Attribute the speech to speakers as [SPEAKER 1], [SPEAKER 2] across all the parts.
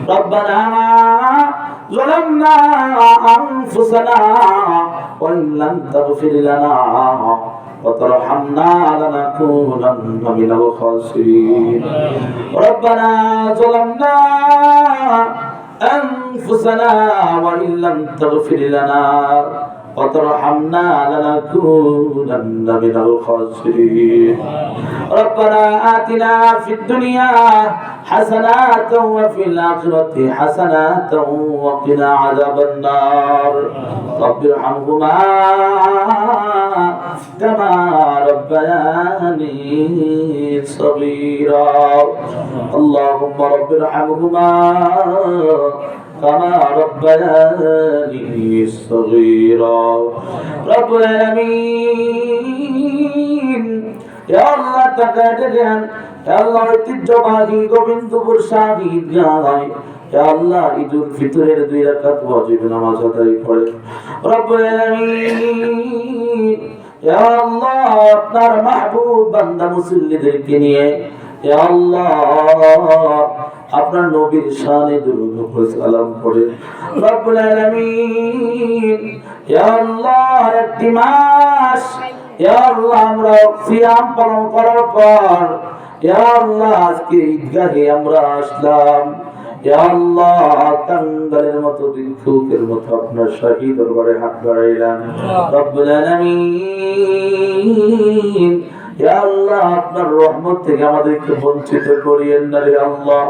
[SPEAKER 1] ربنا ظلمنا أنفسنا وإن لم تغفر لنا وترحمنا لنكونن من الخاسرين ربنا ظلمنا أنفسنا وإن لم تغفر لنا وترحمنا لنكونن من الخاسرين ربنا آتنا في الدنيا حسنة وفي الآخرة حسنة وقنا عذاب النار رب ارحمهما كما ربياني صغيرا اللهم رب ارحمهما كما ربياني صغيرا رب العالمين يا الله تقدم يا الله ঐতিহ্যবাহী গোবিন্দপুর শাহীদ গায় يا الله ঈদুল ফিতরের 2 রাকাত ওয়াজিব নামাজ আদায় করে রব্বুল আলামিন يا الله আপনার মাহবুব বান্দা মুসল্লিদেরকে নিয়ে يا الله আপনার নবীর শানে দুরূদ ও সালাম পড়ে রব্বুল আলামিন ইয়া আল্লাহ একটি মাস ইয়া আল্লাহ আমরা সিয়াম পালন করার পর ইয়া আল্লাহ আজকে ঈদগাহে আমরা আসলাম ইয়া আল্লাহ কাঙ্গালের মতো ভিক্ষুকের মতো আপনার শাহী দরবারে হাত বাড়াইলাম রব্বুল আলামিন ইয়া আল্লাহ আপনার রহমত থেকে আমাদেরকে বঞ্চিত করিয়েন না রে আল্লাহ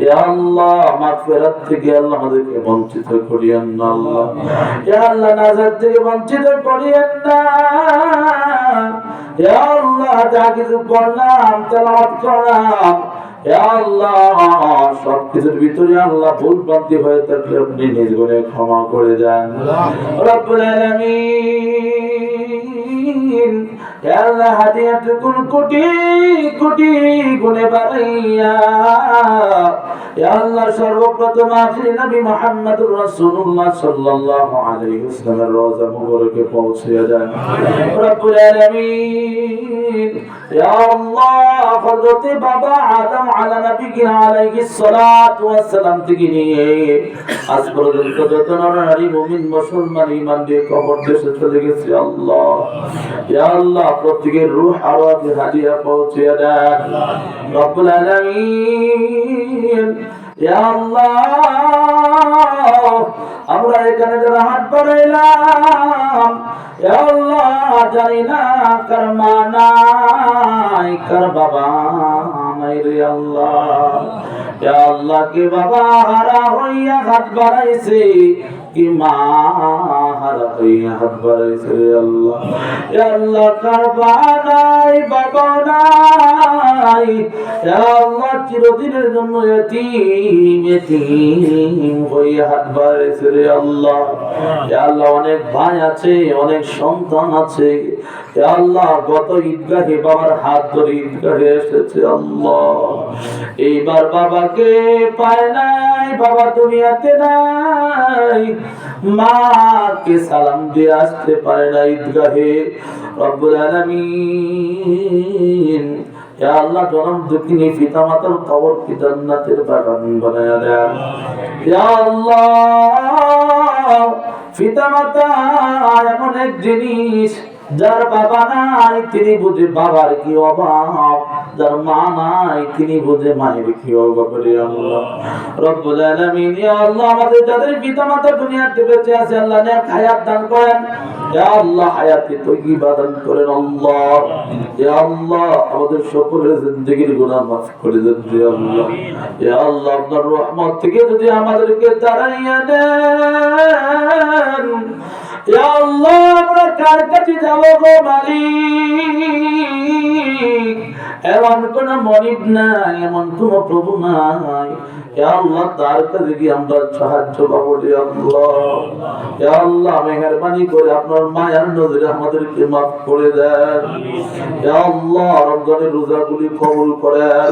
[SPEAKER 1] ইয়া আল্লাহ মাগফিরাত থেকে আল্লাহ আমাদেরকে বঞ্চিত করিয়েন না আল্লাহ ইয়া আল্লাহ নাজাত থেকে বঞ্চিত করিয়েন না ইয়া আল্লাহ যা কিছু পড়লাম তেলাওয়াত করলাম ইয়া আল্লাহ সবকিছুর ভিতরে আল্লাহ ভুল ভ্রান্তি হয়ে থাকলে আপনি নিজ গুণে ক্ষমা করে দেন রব্বুল আলামিন ইয়া আল্লাহ হাদিয়াত কুল কোটি কোটি গুণে বাড়াইয়া ইয়া আল্লাহ সর্বপ্রথম আখির নবী মুহাম্মদুর রাসূলুল্লাহ সাল্লাল্লাহু আলাইহি ওয়াসাল্লামের রওজা মুবারকে পৌঁছিয়ে দেন রব্বুল আলামিন ইয়া আল্লাহ হযরত বাবা আদম আলা নবীনা আলাইহিস সালাতু ওয়াস সালাম থেকে নিয়ে আজ পর্যন্ত যত নরনারী মুমিন মুসলমান ঈমান দিয়ে কবর দেশে চলে গেছে আল্লাহ ইয়া আল্লাহ প্রত্যেকের রূহ আরওয়াহ হাদিয়া পৌঁছিয়ে দেন রব্বুল আলামিন ইয়া আল্লাহ আমরা এখানে যারা হাত বাড়াইলাম ইয়া আল্লাহ জানি না কার মা নাই কার বাবা নাই রে আল্লাহ ইয়া আল্লাহ কি বাবা হারা হইয়া হাত বাড়াইছে কি মা হারা হইয়া হাত বাড়াইছে রে আল্লাহ ইয়া আল্লাহ কার বাবা নাই বাবা নাই ইয়া আল্লাহ চিরদিনের জন্য ইতিম হইয়া হাত বাড়াইছে রে আল্লাহ ইয়া আল্লাহ অনেক ভাই আছে অনেক সন্তান আছে ইয়া আল্লাহ গত ঈদগাহে বাবার হাত ধরে ঈদগাহে এসেছে আল্লাহ এইবার বাবাকে পায় নাই বাবা দুনিয়াতে নাই মাকে সালাম দিয়ে আসতে পারে না ঈদগাহে রব্বুল আলামিন ইয়া আল্লাহ জনম দুঃখিনী পিতা মাতার কবর কি জান্নাতের বাগান বানায়া দেন ইয়া আল্লাহ পিতা মাতা এমন এক জিনিস যার বাবা নাই তিনি বুঝে বাবার কি অভাব যার মা নাই তিনি বুঝে মায়ের কি অভাব রে আল্লাহ রব্বুল আলামিন ইয়া আল্লাহ আমাদের যাদের পিতামাতা দুনিয়াতে বেঁচে আছে আল্লাহ নেক হায়াত দান করেন ইয়া আল্লাহ হায়াতে তয়্যিবা দান করেন আল্লাহ ইয়া আল্লাহ আমাদের সকলের জিন্দেগীর গুনাহ মাফ করে দেন ইয়া আল্লাহ ইয়া আল্লাহ আপনার রহমত থেকে যদি আমাদেরকে তাড়াইয়া দেন ইয়া আল্লাহ আমরা কার কাছে যাব গো মালিক এমন কোন মনিব নাই এমন কোন প্রভু নাই ইয়া আল্লাহ তার কাছে কি আমরা সাহায্য পাবো ইয়া আল্লাহ ইয়া আল্লাহ মেহেরবানি করে আপনার মায়ার নজরে আমাদেরকে maaf করে দেন ইয়া আল্লাহ রমজানের রোজাগুলি কবুল করেন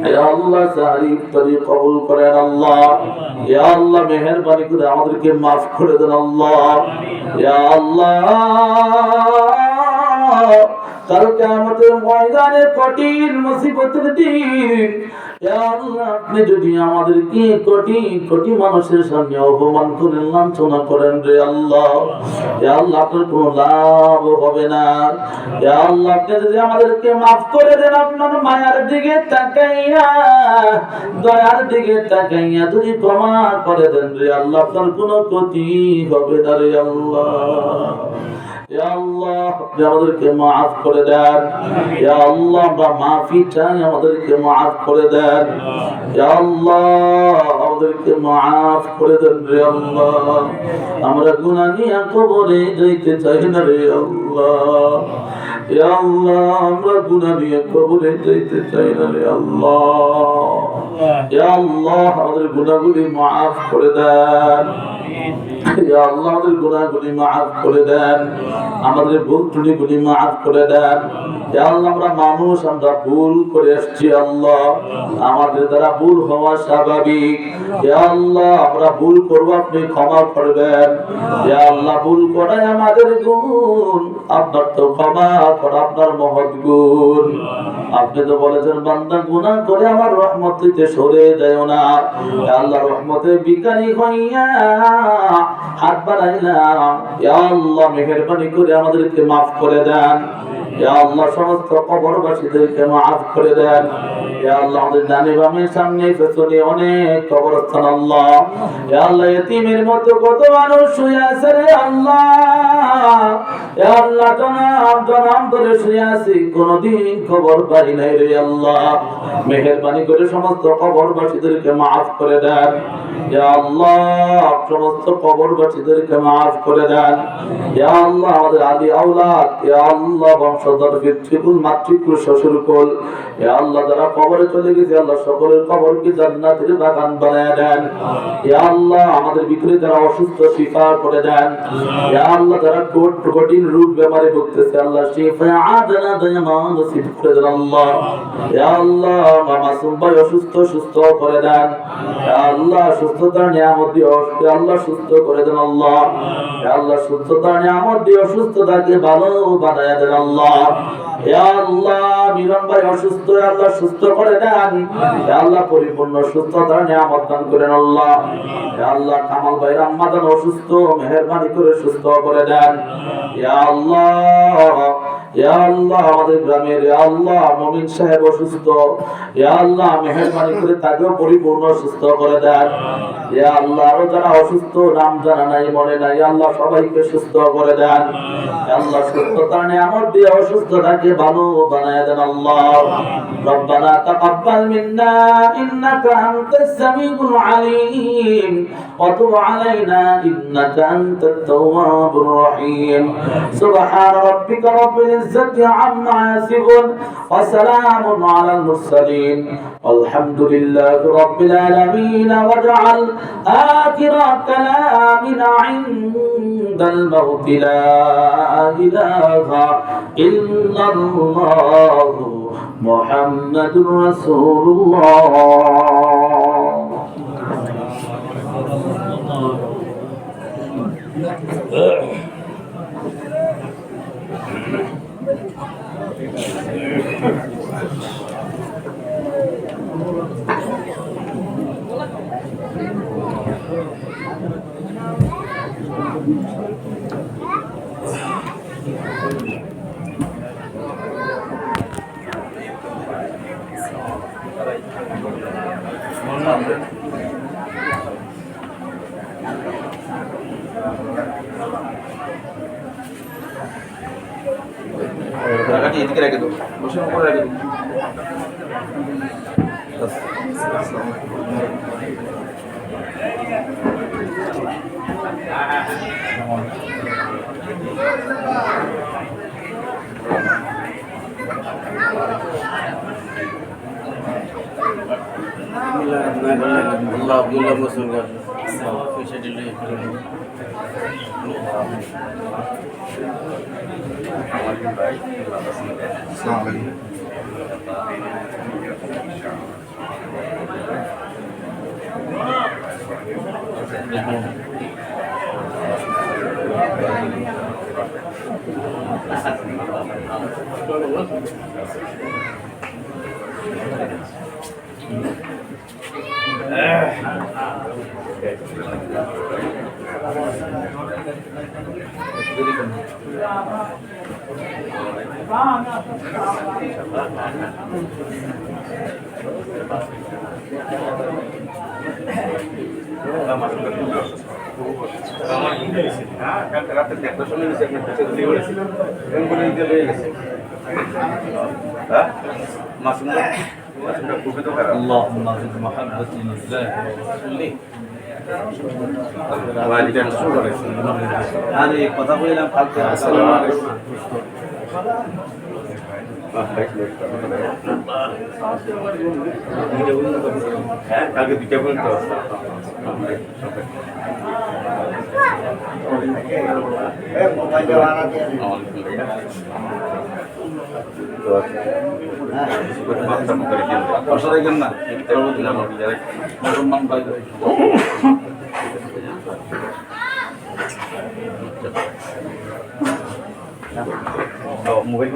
[SPEAKER 1] ইয়া আল্লাহ সাহারি ইফতারি কবুল করেন আল্লাহ ইয়া আল্লাহ মেহেরবানি করে আমাদেরকে maaf করে দেন আল্লাহ ইয়া আল্লাহ কাল কিয়ামতের ময়দানে কঠিন মুসিবতের দিন ইয়া আল্লাহ আপনি যদি আমাদেরকে কোটি কোটি মানুষের সামনে অপমান করেন লাঞ্ছনা করেন রে আল্লাহ ইয়া আল্লাহ আপনার কোনো লাভ হবে না ইয়া আল্লাহ আপনি যদি আমাদেরকে maaf করে দেন আপনার মায়ার দিকে তাকাইয়া দয়ার দিকে তাকাইয়া যদি ক্ষমা করে দেন রে আল্লাহ আপনার কোনো ক্ষতি হবে না রে আল্লাহ ইয়া আল্লাহ আপনি আমাদেরকে maaf করে দেন ইয়া আল্লাহ আমরা মাফি চাই আমাদেরকে maaf করে দেন ইয়া আল্লাহ আমাদেরকে maaf করে দেন রে আল্লাহ আমরা গুনাহ নিয়ে কবরে যাইতে চাই না রে আল্লাহ ইয়া আল্লাহ আমরা গুনাহ নিয়ে কবরে যাইতে চাই না রে আল্লাহ ইয়া আল্লাহ আমাদের গুনাহগুলি maaf করে দেন ইয়া আল্লাহ আমাদের গুনাহগুলি maaf করে দেন আমাদের ভুল ত্রুটিগুলি maaf করে দেন ইয়া আল্লাহ আমরা মানুষ আমরা ভুল করে আসছি আল্লাহ আমাদের দ্বারা ভুল হওয়া স্বাভাবিক ইয়া আল্লাহ আমরা ভুল করব আপনি ক্ষমা করবেন ইয়া আল্লাহ ভুল করাই আমাদের গুণ আপনার তো ক্ষমা করা আপনার মহৎ গুণ আপনি তো বলেছেন বান্দা গুনাহ করে আমার রহমত থেকে সরে যাও না ইয়া আল্লাহ রহমতের ভিখারি হইয়া হাত বাড়াইলাম ইয়া আল্লাহ মেহেরবানি করে আমাদেরকে maaf করে দেন ইয়া আল্লাহ সমস্ত কবরবাসীদেরকে maaf করে দেন ইয়া আল্লাহ আমাদের ডানে বামে সামনে পেছনে অনেক কবরস্থান আল্লাহ ইয়া আল্লাহ ইতিমের মতো কত মানুষ শুয়ে আছে রে আল্লাহ ইয়া আল্লাহ জনাম ধরে শুয়ে আছে কোনদিন খবর পাই নাই রে আল্লাহ মেহেরবানি করে সমস্ত কবরবাসীদেরকে maaf করে দেন ইয়া আল্লাহ সমস্ত কবরবাসীদেরকে maaf করে দেন ইয়া আল্লাহ আমাদের আদি আওলাদ ইয়া আল্লাহ বংশধর পিতৃকুল মাতৃকুল শ্বশুরকুল ইয়া আল্লাহ যারা কবরে চলে গেছে আল্লাহ সকলের কবরকে জান্নাতের বাগান বানায় দেন ইয়া আল্লাহ আমাদের ভিতরে যারা অসুস্থ শিফা করে দেন ইয়া আল্লাহ যারা কঠিন রোগ বেমারে ভুগতেছে আল্লাহ শিফা আদনা দয়ামা নসিব করে দেন আল্লাহ ইয়া আল্লাহ মাসুম ভাই অসুস্থ সুস্থ করে দেন ইয়া আল্লাহ সুস্থতার নিয়ামত দিও ইয়া আল্লাহ সুস্থ করে দেন আল্লাহ ইয়া আল্লাহ সুস্থতার নিয়ামত দিও সুস্থতাকে ভালো বানায় দেন আল্লাহ ইয়া আল্লাহ মিলন ভাই অসুস্থ আল্লাহ সুস্থ করে দেন ইয়া আল্লাহ পরিপূর্ণ সুস্থতার নিয়ামত দান করেন আল্লাহ ইয়া আল্লাহ কামাল ভাই রামাদান অসুস্থ মেহেরবানি করে সুস্থ করে দেন ইয়া আল্লাহ ইয়া আল্লাহ আমাদের গ্রামের ইয়া আল্লাহ মুমিন সাহেব অসুস্থ ইয়া আল্লাহ মেহেরবানি করে তাকেও পরিপূর্ণ সুস্থ করে দেন ইয়া আল্লাহ আরো যারা অসুস্থ নাম জানা নাই মনে নাই আল্লাহ সবাইকে সুস্থ করে দেন ইয়া আল্লাহ সুস্থতার নিয়ামত দিয়ে অসুস্থতাকে ভালো বানায় দেন আল্লাহ রব্বানা তাকাব্বাল মিন্না ইন্নাকা আনতাস সামিউল আলিম ওয়া তুব আলাইনা ইন্নাকা আনতাত তাওয়াবুর রহিম সুবহান রাব্বিকা রাব্বিল ইজ্জাতি আম্মা ইয়াসিফুন ওয়া সালামুন আলাল মুরসালিন আলহামদুলিল্লাহি রাব্বিল আলামিন ওয়াজআল আখিরা কালামিনা ইনদাল মাউত লা ইলাহা ইল্লাল্লাহ মুহাম্মাদুর রাসূলুল্লাহ এদিকে রেখে দেবো বসে উপরে রেখে দেবো আল্লাহ আব্দুল্লাহ মুসলমান
[SPEAKER 2] রাতে একটা সময় হ্যাঁ মাসুমটা খুবই তো খারাপ
[SPEAKER 3] اللهم زد محبتي لله ورسوله আরে কথা বললাম কালকে আসসালামু আলাইকুম
[SPEAKER 2] হ্যাঁ কালকে দুইটা পর্যন্ত মোবাইল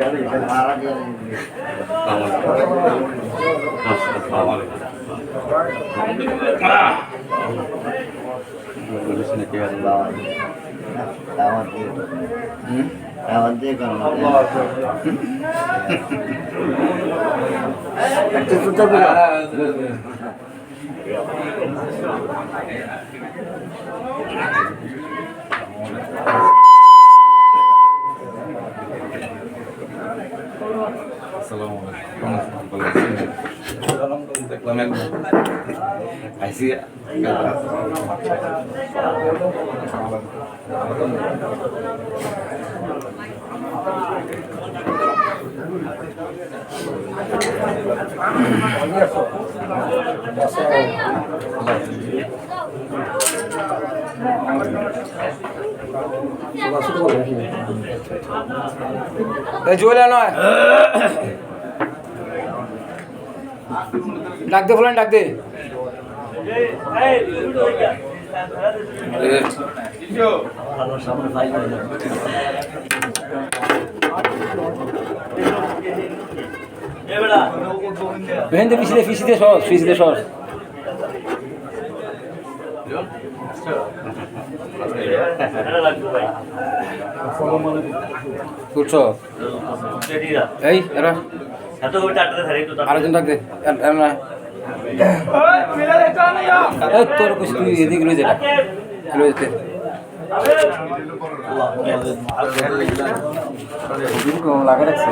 [SPEAKER 4] জোলা নয় ডাক দে ফুলান ডাক দে বেহেন দে ফিসিতে সস করছো এই এরা আরেকজন ডাক দে তোর কিছু তুই এদিকে লয়ে যা লয়ে যেতে লাগা রাখছে